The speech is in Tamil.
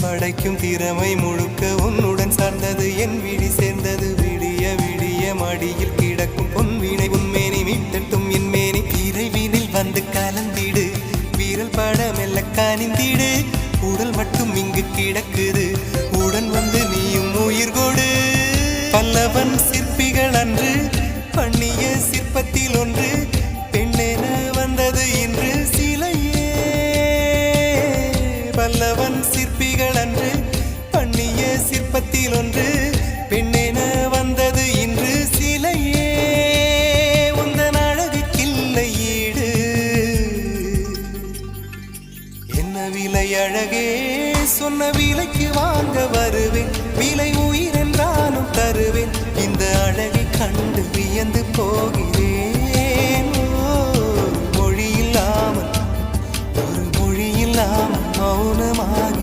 படைக்கும் திறமை முழுக்க உன்னுடன் சார்ந்தது என் விழி சேர்ந்தது விடிய விடிய மடியில் கிடக்கும் பொன்வினை உன்மேனி மீட்டட்டும் என் மேனி இறைவினில் வந்து கலந்திடு வீரல் பட மெல்ல காணிந்திடு உடல் மட்டும் இங்கு கிடக்குது உடன் வந்து நீயும் உயிர் கொடு பல்லவன் சிற்பிகள் அன்று பண்ணிய சிற்பத்தில் ஒன்று பெண்ணென வந்தது இன்று சிலையே பல்லவன் சிற்பிகள் அன்று பண்ணிய சிற்பத்தில் ஒன்று பெண்ணென வந்தது இன்று சிலையே உந்தன் அழகுக்கில்லை ஈடு என்ன விலை அழகே சொன்ன விலைக்கு வாங்க வருவேன் விலை உயிர் என்றாலும் தருவேன் இந்த அழகை கண்டு வியந்து போகிறேன் ஒரு மொழி இல்லாமல் மௌனமாக